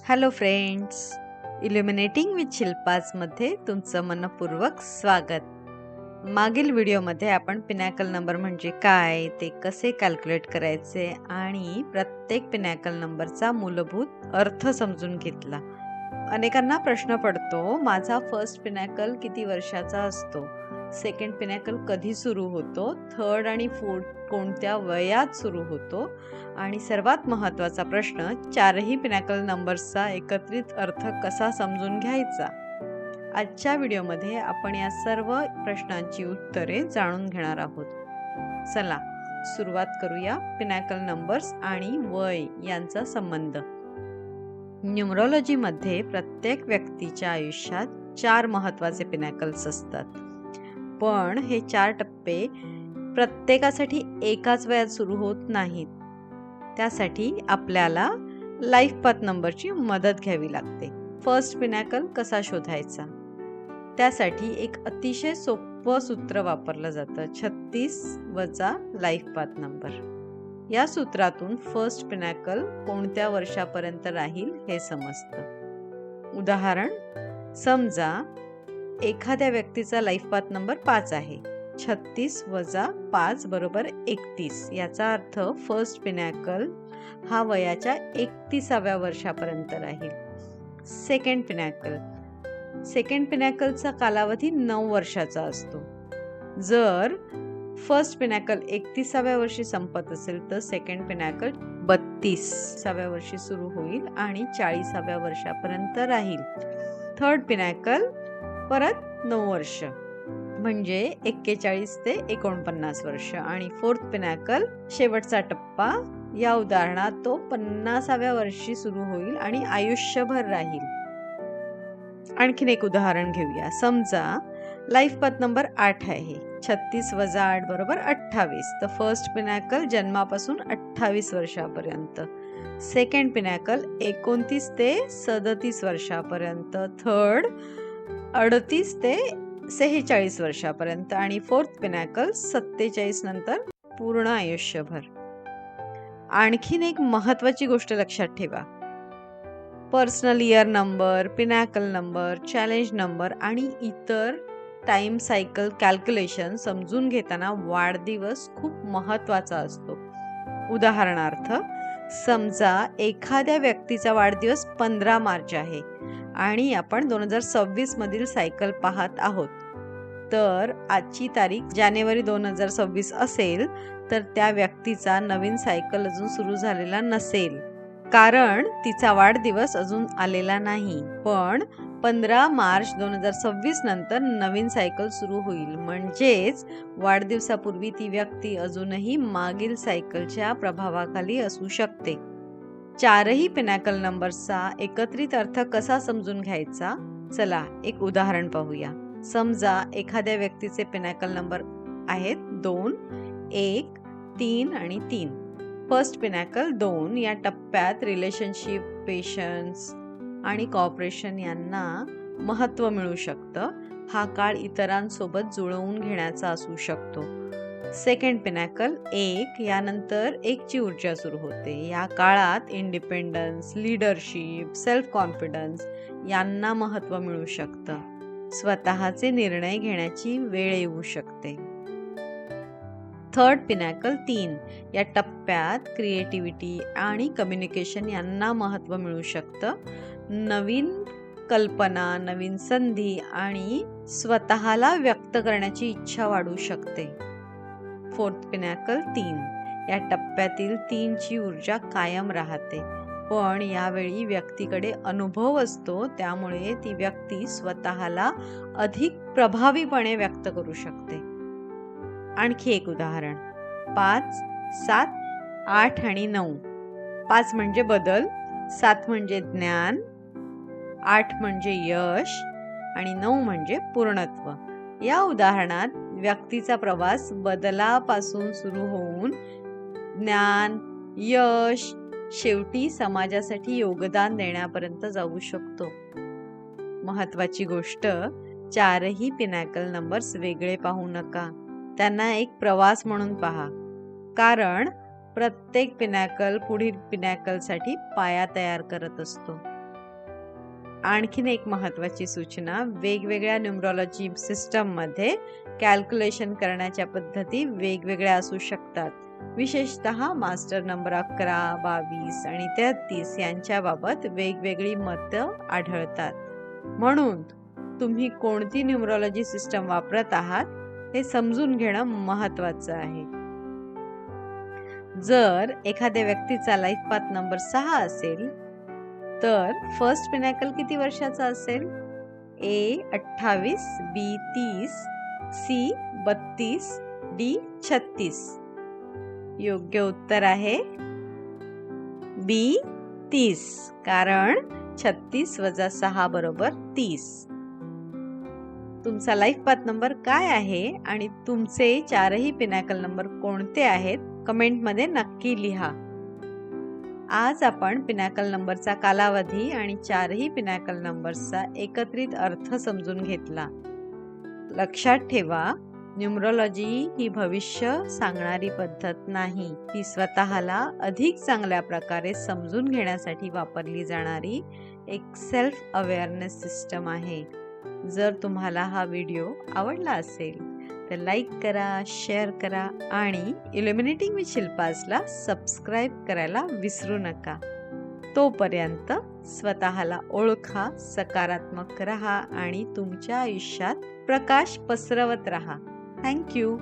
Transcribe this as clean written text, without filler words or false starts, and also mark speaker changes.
Speaker 1: Hello friends, इल्युमिनेटिंग with शिल्पाजमध्ये तुमचं मनपूर्वक स्वागत. मागील व्हिडिओमध्ये आपण पिनॅकल नंबर म्हणजे काय, ते कसे कॅल्क्युलेट करायचे आणि प्रत्येक पिनॅकल नंबरचा मूलभूत अर्थ समजून घेतला. अनेकांना प्रश्न पडतो, माझा फर्स्ट पिनॅकल किती वर्षाचा असतो, सेकंड पिनॅकल कधी सुरू होतो, थर्ड आणि फोर्थ कोणत्या वयात सुरू होतो आणि सर्वात महत्त्वाचा प्रश्न, चारही पिनॅकल नंबर्सचा एकत्रित अर्थ कसा समजून घ्यायचा. आजच्या व्हिडिओमध्ये आपण या सर्व प्रश्नांची उत्तरे जाणून घेणार आहोत. चला सुरुवात करूया पिनॅकल नंबर्स आणि वय यांचा संबंध. न्यूमरॉलॉजीमध्ये प्रत्येक व्यक्तीच्या आयुष्यात 4 महत्त्वाचे पिनॅकल्स असतात. पण हे 4 टप्पे प्रत्येकासाठी एकाच वयात सुरू होत नाहीत. त्यासाठी आपल्याला लाईफ पाथ नंबरची मदत घ्यावी लागते. फर्स्ट पिनॅकल कसा शोधायचा? त्यासाठी एक अतिशय सोपं सूत्र वापरलं जातं, 36 वजा लाईफ पाथ नंबर. या सूत्रातून फर्स्ट पिनॅकल कोणत्या वर्षापर्यंत राहील हे समजतं. उदाहरण, समजा एखाद्या व्यक्तीचा लाईफ पाथ नंबर 5 आहे. 36 वजा 5 बरोबर 31. याचा अर्थ फर्स्ट पिनॅकल हा वयाच्या 31व्या वर्षापर्यंत राहील. सेकंड पिनॅकलचा कालावधी 9 वर्षाचा असतो. जर फर्स्ट पिनॅकल 31व्या वर्षी संपत असेल तर सेकंड पिनॅकल 32व्या वर्षी सुरू होईल आणि 40व्या वर्षापर्यंत राहील. थर्ड पिनॅकल परत 9 वर्ष म्हणजे 41 ते 49 वर्ष आणि फोर्थ पिनॅकल शेवटचा टप्पा. या उदाहरणात तो 50व्या वर्षी सुरू होईल आणि आयुष्यभर राहील. आणखीन एक उदाहरण घेऊया. समजा लाईफ पाथ नंबर 8 आहे. 36 वजा 8 बरोबर 28. तर फर्स्ट पिनॅकल जन्मापासून 28 वर्षापर्यंत. सेकंड पिनॅकल 29 ते 37 वर्षापर्यंत. थर्ड 38 ते 46 वर्षापर्यंत आणि फोर्थ पिनॅकल 47 नंतर पूर्ण आयुष्यभर. आणखीन एक महत्त्वाची गोष्ट लक्षात ठेवा. Personal year number, pinnacle number, challenge number आणि इतर टाइम सायकल कॅल्क्युलेशन समजून घेताना वाढदिवस खूप महत्त्वाचा असतो. उदाहरणार्थ, समजा एखाद्या व्यक्तीचा वाढदिवस 15 मार्च आहे आणि आपण 2026 मधील सायकल पाहत आहोत. तर आजची तारीख जानेवारी 2026 असेल तर त्या व्यक्तीचा नवीन सायकल अजून सुरू झालेला नसेल, कारण तिचा वाढदिवस अजून आलेला नाही. पण 15 मार्च 2026 नंतर नवीन सायकल सुरू होईल. म्हणजेच वाढदिवसापूर्वी ती व्यक्ती अजूनही मागील सायकलच्या प्रभावाखाली असू शकते. चारही पिनॅकल नंबर्सचा एकत्रित अर्थ कसा समजून घ्यायचा? चला एक उदाहरण पाहूया. समजा एखाद्या व्यक्तीचे पिनॅकल नंबर आहेत 2, 1, 3 आणि 3. फर्स्ट पिनॅकल 2 या टप्प्यात रिलेशनशिप, पेशन्स आणि कॉपरेशन यांना महत्त्व मिळू शकतं. हा काळ इतरांसोबत जुळवून घेण्याचा असू शकतो. सेकंड पिनॅकल 1 यानंतर 1 ची ऊर्जा सुरू होते. या काळात इंडिपेंडन्स, लीडरशिप, सेल्फ कॉन्फिडन्स यांना महत्त्व मिळू शकतं. स्वतःचे निर्णय घेण्याची वेळ येऊ शकते. थर्ड पिनॅकल 3 या टप्प्यात क्रिएटिव्हिटी आणि कम्युनिकेशन यांना महत्त्व मिळू शकतं. नवीन कल्पना, नवीन संधी आणि स्वतःला व्यक्त करण्याची इच्छा वाढू शकते. फोर्थ पिनॅकल 3 या टप्प्यातील 3 ची ऊर्जा कायम राहते, पण यावेळी व्यक्तीकडे अनुभव असतो, त्यामुळे ती व्यक्ती स्वतःला अधिक प्रभावीपणे व्यक्त करू शकते. आणखी एक उदाहरण, 5, 7, 8 आणि 9. 5 म्हणजे बदल, 7 म्हणजे ज्ञान, 8 म्हणजे यश आणि 9 म्हणजे पूर्णत्व. या उदाहरणात व्यक्तीचा प्रवास बदलापासून सुरू होऊन ज्ञान, यश, शेवटी समाजासाठी योगदान देण्यापर्यंत जाऊ शकतो. महत्त्वाची गोष्ट, चारही पिनॅकल नंबर्स वेगळे पाहू नका, त्यांना एक प्रवास म्हणून पहा, कारण प्रत्येक पिनॅकल पुढील पिनॅकलसाठी पाया तयार करत असतो. आणखीन एक महत्त्वाची सूचना, वेगवेगळ्या न्यूमरॉलॉजी सिस्टममध्ये कॅल्क्युलेशन करण्याच्या पद्धती वेगवेगळ्या असू शकतात. विशेषतः मास्टर नंबर 11, 22 आणि 33 यांच्याबाबत वेगवेगळी मतं आढळतात. म्हणून तुम्ही कोणती न्यूमरॉलॉजी सिस्टम वापरत आहात हे समजून घेणं महत्त्वाचं आहे. जर एखाद्या व्यक्तीचा लाईफ पाथ नंबर 6 असेल तर फर्स्ट पिनॅकल किती वर्षाचा असेल? ए 28, बी 30, सी 32, डी 36. योग्य उत्तर आहे बी 30, कारण 36 वजा 6 बरोबर 30. तुमचा लाईफ पाथ नंबर काय आहे आणि तुमचे 4ही पिनॅकल नंबर कोणते आहेत कमेंटमध्ये नक्की लिहा. आज आपण पिनॅकल नंबरचा कालावधी आणि 4ही पिनॅकल नंबर्सचा एकत्रित अर्थ समजून घेतला. लक्षात ठेवा, न्यूमरॉलॉजी ही भविष्य सांगणारी पद्धत नाही. ती स्वतःला अधिक चांगल्या प्रकारे समजून घेण्यासाठी वापरली जाणारी एक सेल्फ अवेअरनेस सिस्टम आहे. जर तुम्हाला हा व्हिडिओ आवडला असेल तर लाईक करा, शेअर करा आणि इल्युमिनेटिंग विथ शिल्पाजला सबस्क्राईब करायला विसरू नका. तोपर्यंत स्वतःला ओळखा, सकारात्मक रहा आणि तुमच्या आयुष्यात प्रकाश पसरवत रहा. Thank you.